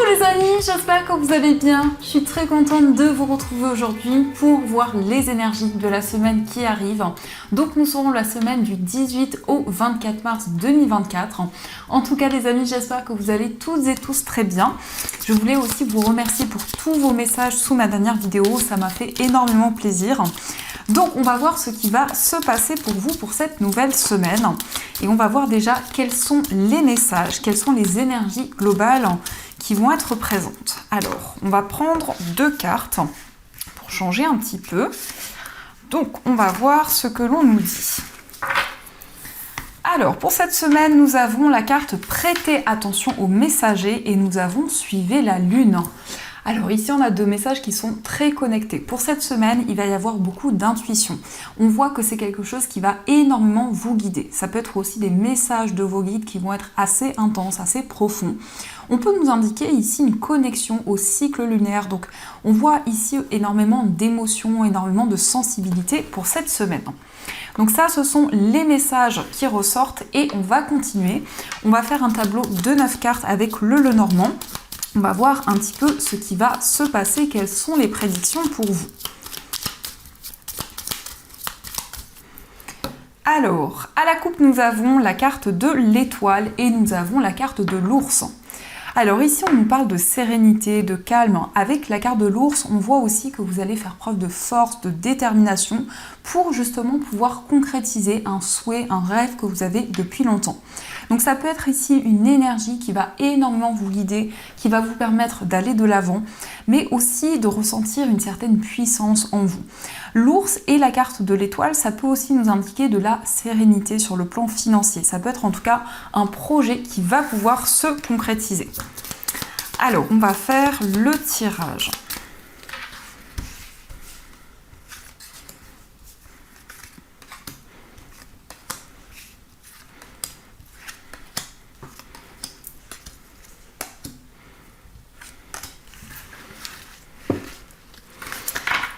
les amis, j'espère que vous allez bien. Je suis très contente de vous retrouver aujourd'hui pour voir les énergies de la semaine qui arrive. Donc nous serons la semaine du 18 au 24 mars 2024. En tout cas les amis, j'espère que vous allez toutes et tous très bien. Je voulais aussi vous remercier pour tous vos messages sous ma dernière vidéo, ça m'a fait énormément plaisir. Donc on va voir ce qui va se passer pour vous pour cette nouvelle semaine. Et on va voir déjà quels sont les messages, quelles sont les énergies globales qui vont être présentes. Alors, on va prendre deux cartes pour changer un petit peu. Donc, on va voir ce que l'on nous dit. Alors, pour cette semaine, nous avons la carte Prêtez attention aux messagers et nous avons Suivez la lune. Alors ici, on a deux messages qui sont très connectés. Pour cette semaine, il va y avoir beaucoup d'intuition. On voit que c'est quelque chose qui va énormément vous guider. Ça peut être aussi des messages de vos guides qui vont être assez intenses, assez profonds. On peut nous indiquer ici une connexion au cycle lunaire. Donc on voit ici énormément d'émotions, énormément de sensibilité pour cette semaine. Donc ça, ce sont les messages qui ressortent et on va continuer. On va faire un tableau de 9 cartes avec le Lenormand. On va voir un petit peu ce qui va se passer, quelles sont les prédictions pour vous. Alors, à la coupe, nous avons la carte de l'étoile et nous avons la carte de l'ours. Alors ici, on nous parle de sérénité, de calme. Avec la carte de l'ours, on voit aussi que vous allez faire preuve de force, de détermination pour justement pouvoir concrétiser un souhait, un rêve que vous avez depuis longtemps. Donc ça peut être ici une énergie qui va énormément vous guider, qui va vous permettre d'aller de l'avant, mais aussi de ressentir une certaine puissance en vous. L'ours et la carte de l'étoile, ça peut aussi nous indiquer de la sérénité sur le plan financier. Ça peut être en tout cas un projet qui va pouvoir se concrétiser. Alors, on va faire le tirage.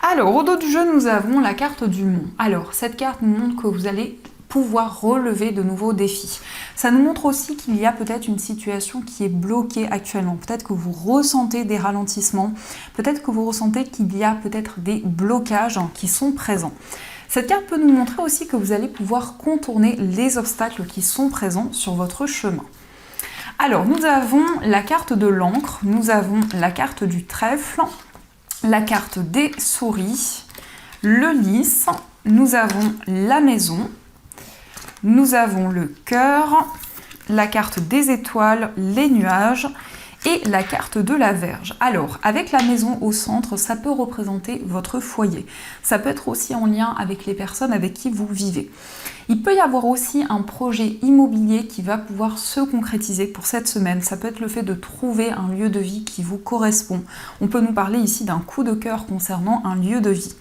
Alors, au dos du jeu, nous avons la carte du mont. Alors, cette carte nous montre que vous allez pouvoir relever de nouveaux défis. Ça nous montre aussi qu'il y a peut-être une situation qui est bloquée actuellement. Peut-être que vous ressentez des ralentissements. Peut-être que vous ressentez qu'il y a peut-être des blocages qui sont présents. Cette carte peut nous montrer aussi que vous allez pouvoir contourner les obstacles qui sont présents sur votre chemin. Alors, nous avons la carte de l'encre, nous avons la carte du trèfle, la carte des souris, le lys, nous avons la maison, nous avons le cœur, la carte des étoiles, les nuages et la carte de la Vierge. Alors, avec la maison au centre, ça peut représenter votre foyer. Ça peut être aussi en lien avec les personnes avec qui vous vivez. Il peut y avoir aussi un projet immobilier qui va pouvoir se concrétiser pour cette semaine. Ça peut être le fait de trouver un lieu de vie qui vous correspond. On peut nous parler ici d'un coup de cœur concernant un lieu de vie.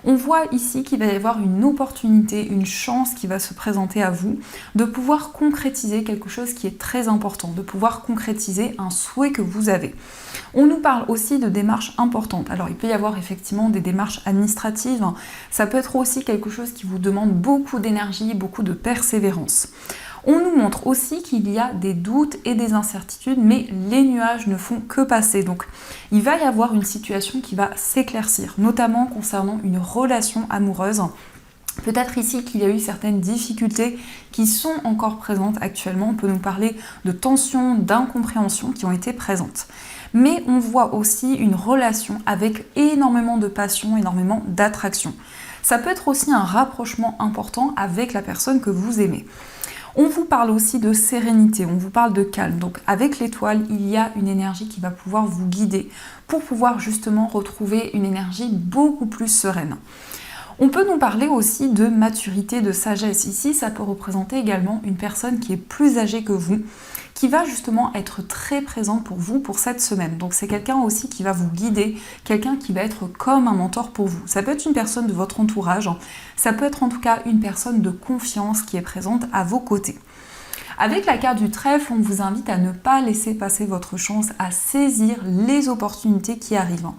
On voit ici qu'il va y avoir une opportunité, une chance qui va se présenter à vous de pouvoir concrétiser quelque chose qui est très important, de pouvoir concrétiser un souhait que vous avez. On nous parle aussi de démarches importantes. Alors il peut y avoir effectivement des démarches administratives, ça peut être aussi quelque chose qui vous demande beaucoup d'énergie, beaucoup de persévérance. On nous montre aussi qu'il y a des doutes et des incertitudes, mais les nuages ne font que passer. Donc, il va y avoir une situation qui va s'éclaircir, notamment concernant une relation amoureuse. Peut-être ici qu'il y a eu certaines difficultés qui sont encore présentes actuellement. On peut nous parler de tensions, d'incompréhensions qui ont été présentes. Mais on voit aussi une relation avec énormément de passion, énormément d'attraction. Ça peut être aussi un rapprochement important avec la personne que vous aimez. On vous parle aussi de sérénité, on vous parle de calme. Donc avec l'étoile, il y a une énergie qui va pouvoir vous guider pour pouvoir justement retrouver une énergie beaucoup plus sereine. On peut nous parler aussi de maturité, de sagesse. Ici, ça peut représenter également une personne qui est plus âgée que vous, qui va justement être très présent pour vous pour cette semaine. Donc c'est quelqu'un aussi qui va vous guider, quelqu'un qui va être comme un mentor pour vous. Ça peut être une personne de votre entourage, ça peut être en tout cas une personne de confiance qui est présente à vos côtés. Avec la carte du trèfle, on vous invite à ne pas laisser passer votre chance, à saisir les opportunités qui arrivent.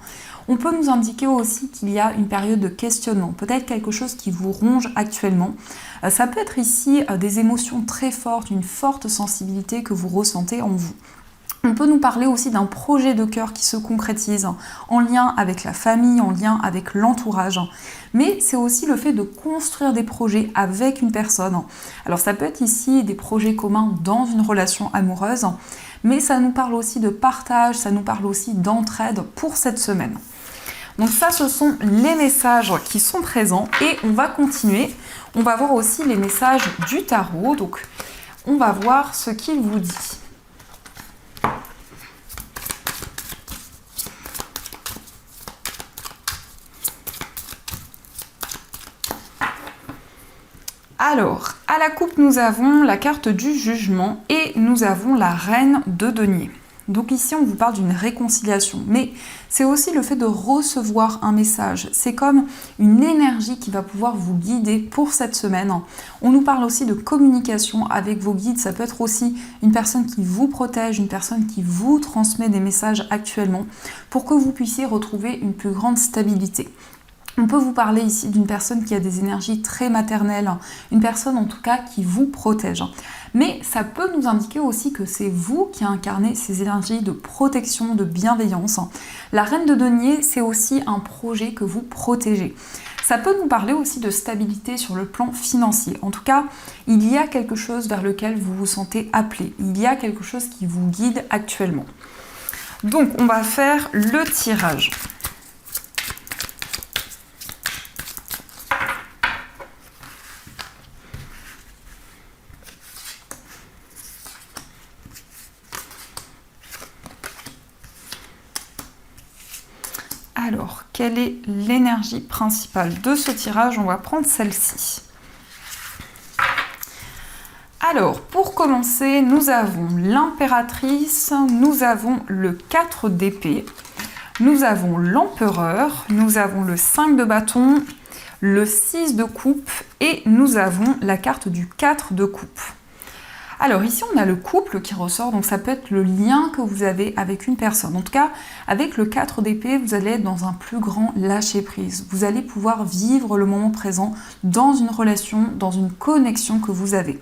On peut nous indiquer aussi qu'il y a une période de questionnement, peut-être quelque chose qui vous ronge actuellement. Ça peut être ici des émotions très fortes, une forte sensibilité que vous ressentez en vous. On peut nous parler aussi d'un projet de cœur qui se concrétise en lien avec la famille, en lien avec l'entourage. Mais c'est aussi le fait de construire des projets avec une personne. Alors ça peut être ici des projets communs dans une relation amoureuse, mais ça nous parle aussi de partage, ça nous parle aussi d'entraide pour cette semaine. Donc ça, ce sont les messages qui sont présents et on va continuer. On va voir aussi les messages du tarot. Donc on va voir ce qu'il vous dit. Alors, à la coupe, nous avons la carte du jugement et nous avons la reine de denier. Donc ici, on vous parle d'une réconciliation, mais c'est aussi le fait de recevoir un message. C'est comme une énergie qui va pouvoir vous guider pour cette semaine. On nous parle aussi de communication avec vos guides. Ça peut être aussi une personne qui vous protège, une personne qui vous transmet des messages actuellement pour que vous puissiez retrouver une plus grande stabilité. On peut vous parler ici d'une personne qui a des énergies très maternelles, une personne en tout cas qui vous protège. Mais ça peut nous indiquer aussi que c'est vous qui incarnez ces énergies de protection, de bienveillance. La reine de denier, c'est aussi un projet que vous protégez. Ça peut nous parler aussi de stabilité sur le plan financier. En tout cas, il y a quelque chose vers lequel vous vous sentez appelé. Il y a quelque chose qui vous guide actuellement. Donc, on va faire le tirage. Alors, quelle est l'énergie principale de ce tirage? On va prendre celle-ci. Alors, pour commencer, nous avons l'impératrice, nous avons le 4 d'épée, nous avons l'empereur, nous avons le 5 de bâton, le 6 de coupe et nous avons la carte du 4 de coupe. Alors ici, on a le couple qui ressort, donc ça peut être le lien que vous avez avec une personne. En tout cas, avec le 4 d'épée, vous allez être dans un plus grand lâcher-prise. Vous allez pouvoir vivre le moment présent dans une relation, dans une connexion que vous avez.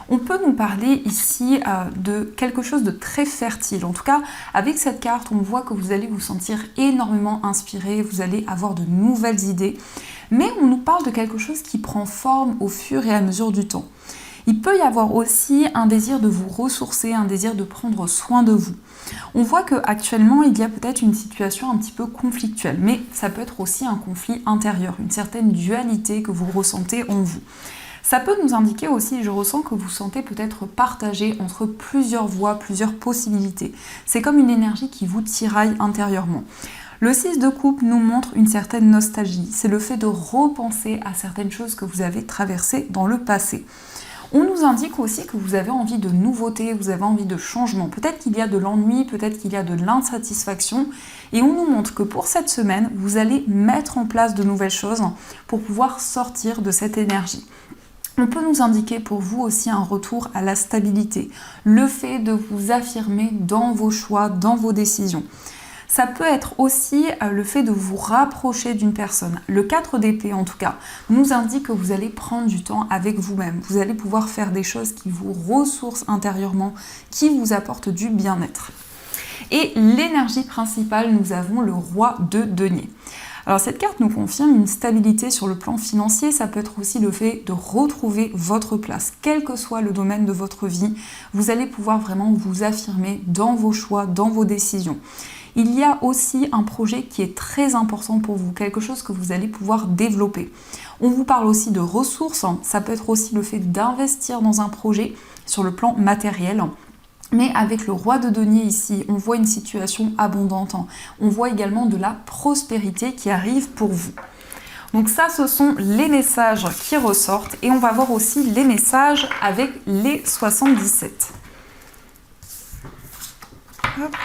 On peut nous parler ici de quelque chose de très fertile. En tout cas, avec cette carte, on voit que vous allez vous sentir énormément inspiré, vous allez avoir de nouvelles idées. Mais on nous parle de quelque chose qui prend forme au fur et à mesure du temps. Il peut y avoir aussi un désir de vous ressourcer, un désir de prendre soin de vous. On voit qu'actuellement, il y a peut-être une situation un petit peu conflictuelle, mais ça peut être aussi un conflit intérieur, une certaine dualité que vous ressentez en vous. Ça peut nous indiquer aussi, je ressens que vous sentez peut-être partagé entre plusieurs voies, plusieurs possibilités. C'est comme une énergie qui vous tiraille intérieurement. Le 6 de coupe nous montre une certaine nostalgie. C'est le fait de repenser à certaines choses que vous avez traversées dans le passé. On nous indique aussi que vous avez envie de nouveautés, vous avez envie de changement. Peut-être qu'il y a de l'ennui, peut-être qu'il y a de l'insatisfaction. Et on nous montre que pour cette semaine, vous allez mettre en place de nouvelles choses pour pouvoir sortir de cette énergie. On peut nous indiquer pour vous aussi un retour à la stabilité, le fait de vous affirmer dans vos choix, dans vos décisions. Ça peut être aussi le fait de vous rapprocher d'une personne. Le 4 d'épée, en tout cas, nous indique que vous allez prendre du temps avec vous-même. Vous allez pouvoir faire des choses qui vous ressourcent intérieurement, qui vous apportent du bien-être. Et l'énergie principale, nous avons le roi de denier. Alors cette carte nous confirme une stabilité sur le plan financier, ça peut être aussi le fait de retrouver votre place. Quel que soit le domaine de votre vie, vous allez pouvoir vraiment vous affirmer dans vos choix, dans vos décisions. Il y a aussi un projet qui est très important pour vous, quelque chose que vous allez pouvoir développer. On vous parle aussi de ressources, ça peut être aussi le fait d'investir dans un projet sur le plan matériel. Mais avec le roi de denier ici, on voit une situation abondante. On voit également de la prospérité qui arrive pour vous. Donc ça, ce sont les messages qui ressortent. Et on va voir aussi les messages avec les 77. Hop.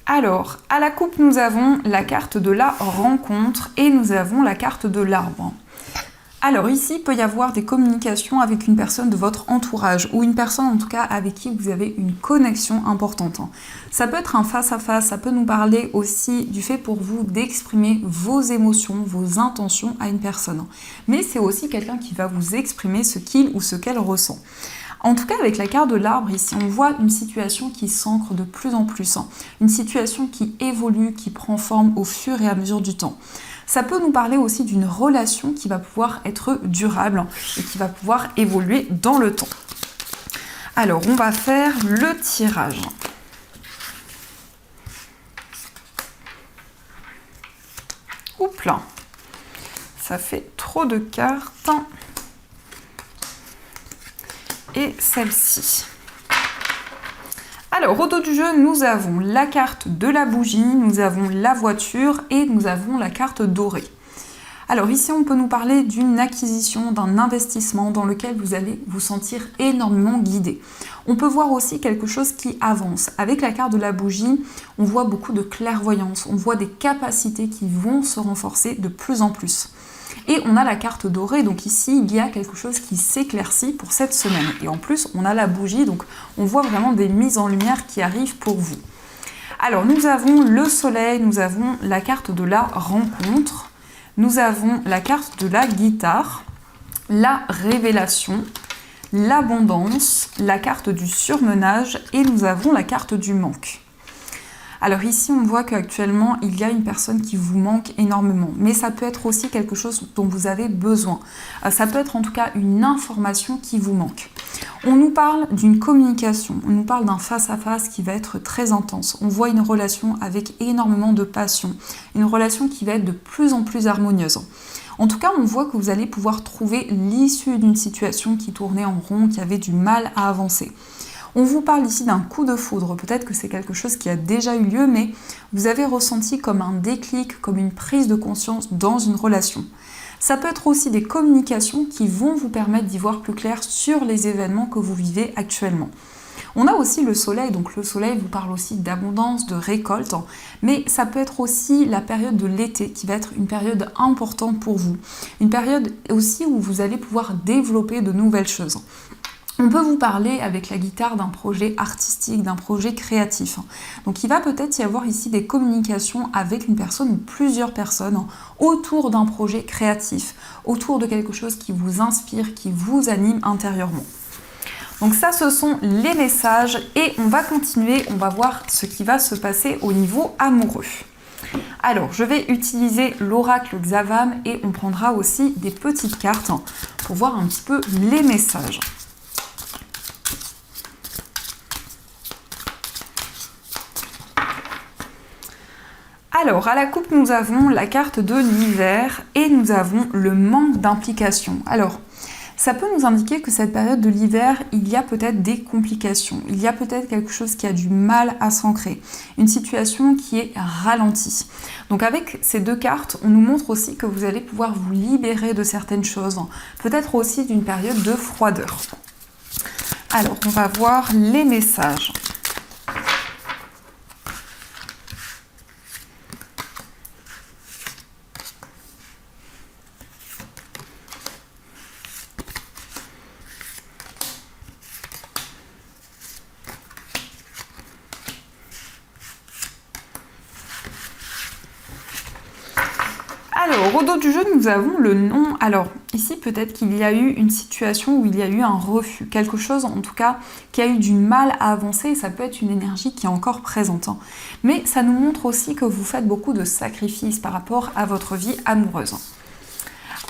Alors, à la coupe, nous avons la carte de la rencontre et nous avons la carte de l'arbre. Alors ici, il peut y avoir des communications avec une personne de votre entourage ou une personne en tout cas avec qui vous avez une connexion importante. Ça peut être un face-à-face, ça peut nous parler aussi du fait pour vous d'exprimer vos émotions, vos intentions à une personne. Mais c'est aussi quelqu'un qui va vous exprimer ce qu'il ou ce qu'elle ressent. En tout cas, avec la carte de l'arbre, ici, on voit une situation qui s'ancre de plus en plus, une situation qui évolue, qui prend forme au fur et à mesure du temps. Ça peut nous parler aussi d'une relation qui va pouvoir être durable et qui va pouvoir évoluer dans le temps. Alors, on va faire le tirage. Oups là, ça fait trop de cartes. Et celle-ci. Alors, au dos du jeu, nous avons la carte de la bougie, nous avons la voiture et nous avons la carte dorée. Alors ici, on peut nous parler d'une acquisition, d'un investissement dans lequel vous allez vous sentir énormément guidé. On peut voir aussi quelque chose qui avance. Avec la carte de la bougie, on voit beaucoup de clairvoyance, on voit des capacités qui vont se renforcer de plus en plus. Et on a la carte dorée, donc ici, il y a quelque chose qui s'éclaircit pour cette semaine. Et en plus, on a la bougie, donc on voit vraiment des mises en lumière qui arrivent pour vous. Alors, nous avons le soleil, nous avons la carte de la rencontre, nous avons la carte de la guitare, la révélation, l'abondance, la carte du surmenage et nous avons la carte du manque. Alors ici, on voit qu'actuellement, il y a une personne qui vous manque énormément. Mais ça peut être aussi quelque chose dont vous avez besoin. Ça peut être en tout cas une information qui vous manque. On nous parle d'une communication, on nous parle d'un face-à-face qui va être très intense. On voit une relation avec énormément de passion. Une relation qui va être de plus en plus harmonieuse. En tout cas, on voit que vous allez pouvoir trouver l'issue d'une situation qui tournait en rond, qui avait du mal à avancer. On vous parle ici d'un coup de foudre, peut-être que c'est quelque chose qui a déjà eu lieu, mais vous avez ressenti comme un déclic, comme une prise de conscience dans une relation. Ça peut être aussi des communications qui vont vous permettre d'y voir plus clair sur les événements que vous vivez actuellement. On a aussi le soleil, donc le soleil vous parle aussi d'abondance, de récolte, mais ça peut être aussi la période de l'été qui va être une période importante pour vous. Une période aussi où vous allez pouvoir développer de nouvelles choses. On peut vous parler avec la guitare d'un projet artistique, d'un projet créatif. Donc il va peut-être y avoir ici des communications avec une personne ou plusieurs personnes autour d'un projet créatif, autour de quelque chose qui vous inspire, qui vous anime intérieurement. Donc ça, ce sont les messages et on va continuer, on va voir ce qui va se passer au niveau amoureux. Alors, je vais utiliser l'oracle Xavam et on prendra aussi des petites cartes pour voir un petit peu les messages. Alors, à la coupe, nous avons la carte de l'hiver et nous avons le manque d'implication. Alors, ça peut nous indiquer que cette période de l'hiver, il y a peut-être des complications. Il y a peut-être quelque chose qui a du mal à s'ancrer. Une situation qui est ralentie. Donc avec ces deux cartes, on nous montre aussi que vous allez pouvoir vous libérer de certaines choses. Peut-être aussi d'une période de froideur. Alors, on va voir les messages. Alors, au dos du jeu, nous avons le non. Alors, ici, peut-être qu'il y a eu une situation où il y a eu un refus. Quelque chose, en tout cas, qui a eu du mal à avancer. Et ça peut être une énergie qui est encore présente. Mais ça nous montre aussi que vous faites beaucoup de sacrifices par rapport à votre vie amoureuse.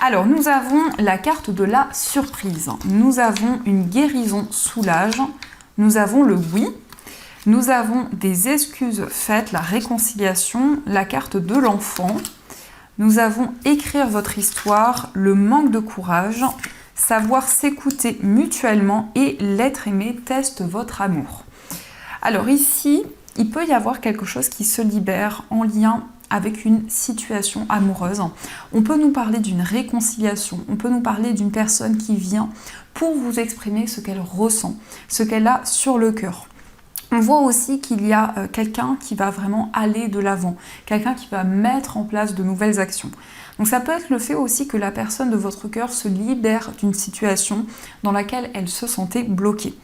Alors, nous avons la carte de la surprise. Nous avons une guérison soulage. Nous avons le oui. Nous avons des excuses faites, la réconciliation, la carte de l'enfant. Nous avons écrire votre histoire, le manque de courage, savoir s'écouter mutuellement et l'être aimé teste votre amour. Alors ici, il peut y avoir quelque chose qui se libère en lien avec une situation amoureuse. On peut nous parler d'une réconciliation, on peut nous parler d'une personne qui vient pour vous exprimer ce qu'elle ressent, ce qu'elle a sur le cœur. On voit aussi qu'il y a quelqu'un qui va vraiment aller de l'avant, quelqu'un qui va mettre en place de nouvelles actions. Donc ça peut être le fait aussi que la personne de votre cœur se libère d'une situation dans laquelle elle se sentait bloquée.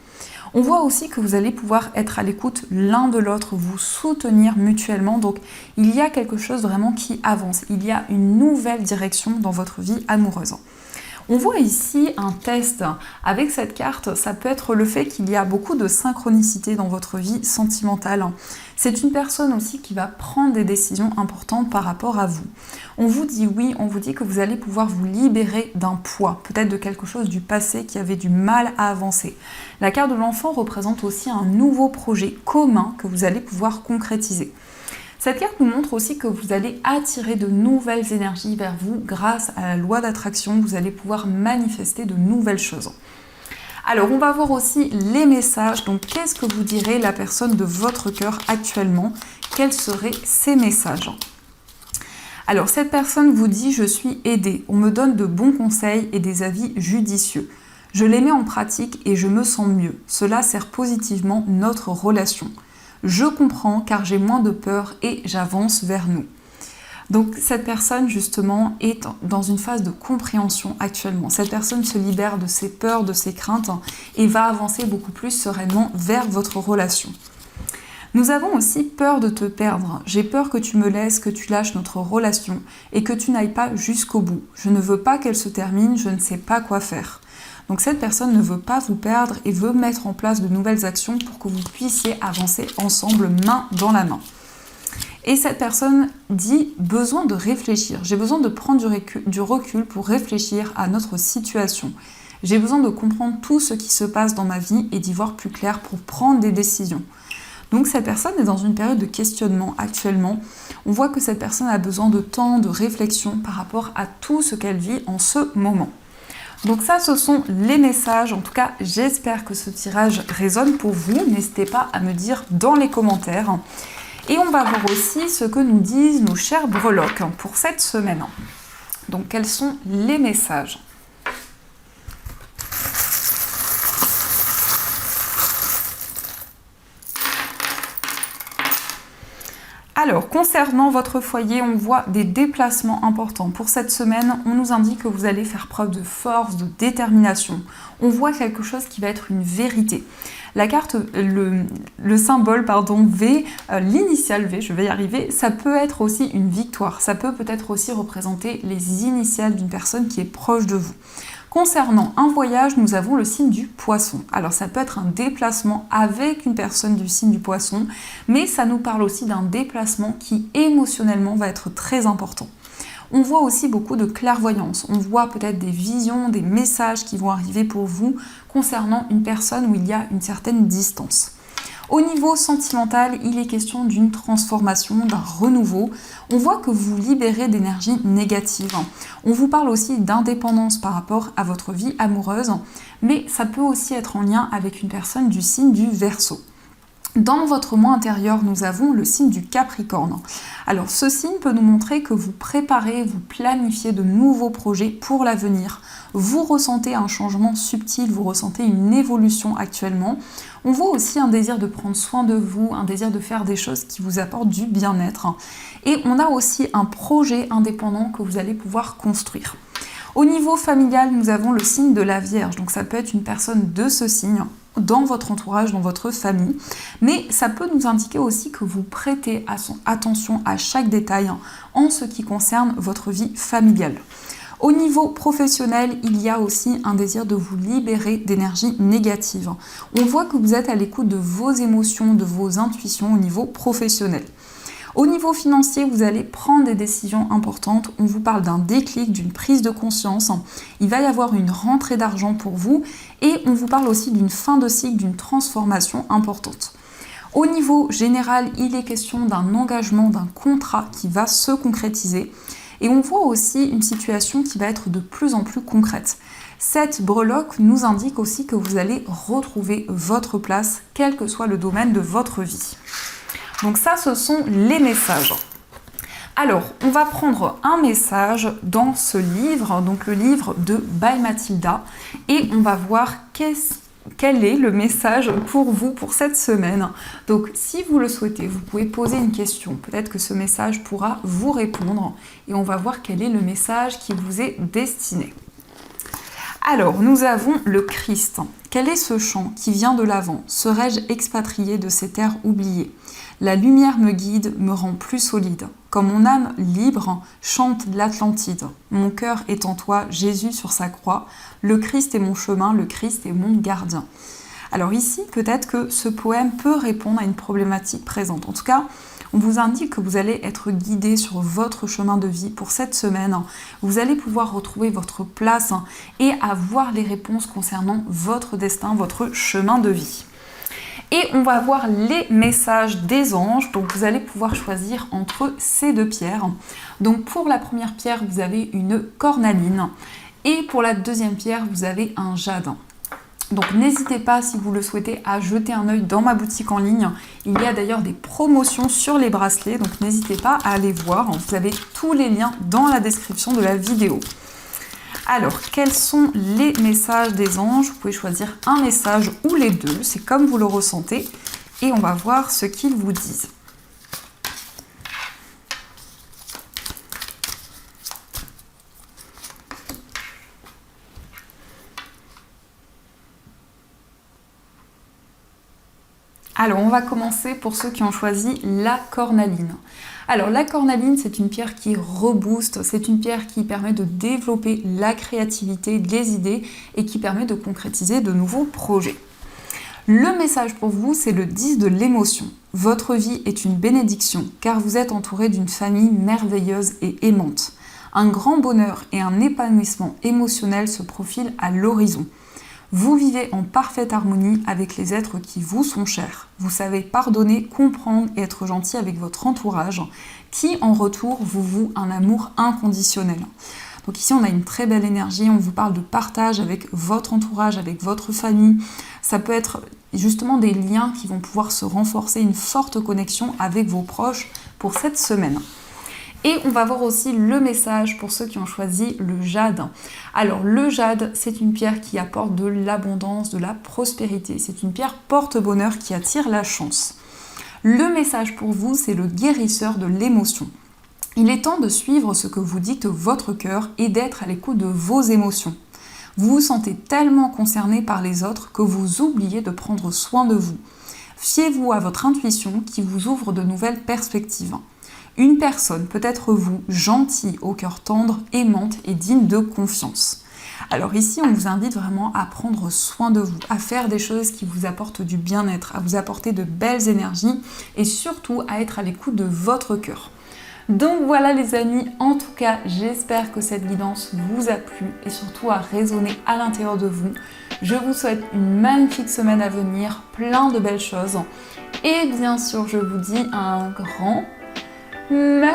On voit aussi que vous allez pouvoir être à l'écoute l'un de l'autre, vous soutenir mutuellement. Donc il y a quelque chose vraiment qui avance, il y a une nouvelle direction dans votre vie amoureuse. On voit ici un test. Avec cette carte, ça peut être le fait qu'il y a beaucoup de synchronicité dans votre vie sentimentale. C'est une personne aussi qui va prendre des décisions importantes par rapport à vous. On vous dit oui, on vous dit que vous allez pouvoir vous libérer d'un poids, peut-être de quelque chose du passé qui avait du mal à avancer. La carte de l'enfant représente aussi un nouveau projet commun que vous allez pouvoir concrétiser. Cette carte nous montre aussi que vous allez attirer de nouvelles énergies vers vous grâce à la loi d'attraction. Vous allez pouvoir manifester de nouvelles choses. Alors, on va voir aussi les messages. Donc, qu'est-ce que vous dirait la personne de votre cœur actuellement? Quels seraient ces messages? Alors, cette personne vous dit « Je suis aidée. On me donne de bons conseils et des avis judicieux. Je les mets en pratique et je me sens mieux. Cela sert positivement notre relation. Je comprends car j'ai moins de peur et j'avance vers nous. » Donc cette personne justement est dans une phase de compréhension actuellement. Cette personne se libère de ses peurs, de ses craintes et va avancer beaucoup plus sereinement vers votre relation. Nous avons aussi peur de te perdre. J'ai peur que tu me laisses, que tu lâches notre relation et que tu n'ailles pas jusqu'au bout. Je ne veux pas qu'elle se termine, je ne sais pas quoi faire. Donc cette personne ne veut pas vous perdre et veut mettre en place de nouvelles actions pour que vous puissiez avancer ensemble main dans la main. Et cette personne dit « besoin de réfléchir. J'ai besoin de prendre du recul pour réfléchir à notre situation. J'ai besoin de comprendre tout ce qui se passe dans ma vie et d'y voir plus clair pour prendre des décisions. » Donc cette personne est dans une période de questionnement actuellement. On voit que cette personne a besoin de temps, de réflexion par rapport à tout ce qu'elle vit en ce moment. Donc ça, ce sont les messages. En tout cas, j'espère que ce tirage résonne pour vous. N'hésitez pas à me dire dans les commentaires. Et on va voir aussi ce que nous disent nos chers breloques pour cette semaine. Donc, quels sont les messages ? Alors, concernant votre foyer, on voit des déplacements importants. Pour cette semaine, on nous indique que vous allez faire preuve de force, de détermination. On voit quelque chose qui va être une vérité. La carte, le symbole, V, l'initiale V, je vais y arriver, ça peut être aussi une victoire. Ça peut-être aussi représenter les initiales d'une personne qui est proche de vous. Concernant un voyage, nous avons le signe du poisson. Alors ça peut être un déplacement avec une personne du signe du poisson, mais ça nous parle aussi d'un déplacement qui émotionnellement va être très important. On voit aussi beaucoup de clairvoyance. On voit peut-être des visions, des messages qui vont arriver pour vous concernant une personne où il y a une certaine distance. Au niveau sentimental, il est question d'une transformation, d'un renouveau. On voit que vous libérez d'énergie négative. On vous parle aussi d'indépendance par rapport à votre vie amoureuse, mais ça peut aussi être en lien avec une personne du signe du Verseau. Dans votre moi intérieur, nous avons le signe du Capricorne. Alors ce signe peut nous montrer que vous préparez, vous planifiez de nouveaux projets pour l'avenir. Vous ressentez un changement subtil, vous ressentez une évolution actuellement. On voit aussi un désir de prendre soin de vous, un désir de faire des choses qui vous apportent du bien-être. Et on a aussi un projet indépendant que vous allez pouvoir construire. Au niveau familial, nous avons le signe de la Vierge. Donc ça peut être une personne de ce signe dans votre entourage, dans votre famille. Mais ça peut nous indiquer aussi que vous prêtez attention à chaque détail en ce qui concerne votre vie familiale. Au niveau professionnel, il y a aussi un désir de vous libérer d'énergie négative. On voit que vous êtes à l'écoute de vos émotions, de vos intuitions au niveau professionnel. Au niveau financier, vous allez prendre des décisions importantes. On vous parle d'un déclic, d'une prise de conscience. Il va y avoir une rentrée d'argent pour vous et on vous parle aussi d'une fin de cycle, d'une transformation importante. Au niveau général, il est question d'un engagement, d'un contrat qui va se concrétiser. Et on voit aussi une situation qui va être de plus en plus concrète. Cette breloque nous indique aussi que vous allez retrouver votre place, quel que soit le domaine de votre vie. Donc ça, ce sont les messages. Alors, on va prendre un message dans ce livre, donc le livre de By Mathilda, et on va voir quel est le message pour vous pour cette semaine. Donc si vous le souhaitez, vous pouvez poser une question. Peut-être que ce message pourra vous répondre et on va voir quel est le message qui vous est destiné. Alors, nous avons le Christ. Quel est ce chant qui vient de l'avant? Serais-je expatrié de ces terres oubliées? La lumière me guide, me rend plus solide. Comme mon âme libre chante l'Atlantide. Mon cœur est en toi, Jésus sur sa croix. Le Christ est mon chemin, le Christ est mon gardien. Alors ici, peut-être que ce poème peut répondre à une problématique présente. En tout cas, on vous indique que vous allez être guidé sur votre chemin de vie pour cette semaine. Vous allez pouvoir retrouver votre place et avoir les réponses concernant votre destin, votre chemin de vie. Et on va voir les messages des anges. Donc vous allez pouvoir choisir entre ces deux pierres. Donc pour la première pierre, vous avez une cornaline. Et pour la deuxième pierre, vous avez un jade. Donc n'hésitez pas, si vous le souhaitez, à jeter un œil dans ma boutique en ligne. Il y a d'ailleurs des promotions sur les bracelets, donc n'hésitez pas à aller voir. Vous avez tous les liens dans la description de la vidéo. Alors, quels sont les messages des anges? Vous pouvez choisir un message ou les deux, c'est comme vous le ressentez. Et on va voir ce qu'ils vous disent. Alors, on va commencer pour ceux qui ont choisi la cornaline. Alors, la cornaline, c'est une pierre qui rebooste, c'est une pierre qui permet de développer la créativité, les idées et qui permet de concrétiser de nouveaux projets. Le message pour vous, c'est le 10 de l'émotion. Votre vie est une bénédiction car vous êtes entouré d'une famille merveilleuse et aimante. Un grand bonheur et un épanouissement émotionnel se profilent à l'horizon. Vous vivez en parfaite harmonie avec les êtres qui vous sont chers. Vous savez pardonner, comprendre et être gentil avec votre entourage, qui en retour vous voue un amour inconditionnel. Donc ici on a une très belle énergie, on vous parle de partage avec votre entourage, avec votre famille. Ça peut être justement des liens qui vont pouvoir se renforcer, une forte connexion avec vos proches pour cette semaine. Et on va voir aussi le message pour ceux qui ont choisi le jade. Alors le jade, c'est une pierre qui apporte de l'abondance, de la prospérité. C'est une pierre porte-bonheur qui attire la chance. Le message pour vous, c'est le guérisseur de l'émotion. Il est temps de suivre ce que vous dicte votre cœur et d'être à l'écoute de vos émotions. Vous vous sentez tellement concerné par les autres que vous oubliez de prendre soin de vous. Fiez-vous à votre intuition qui vous ouvre de nouvelles perspectives. Une personne peut être vous, gentille, au cœur tendre, aimante et digne de confiance. Alors ici, on vous invite vraiment à prendre soin de vous, à faire des choses qui vous apportent du bien-être, à vous apporter de belles énergies et surtout à être à l'écoute de votre cœur. Donc voilà les amis, en tout cas, j'espère que cette guidance vous a plu et surtout a résonné à l'intérieur de vous. Je vous souhaite une magnifique semaine à venir, plein de belles choses. Et bien sûr, je vous dis un grand merci.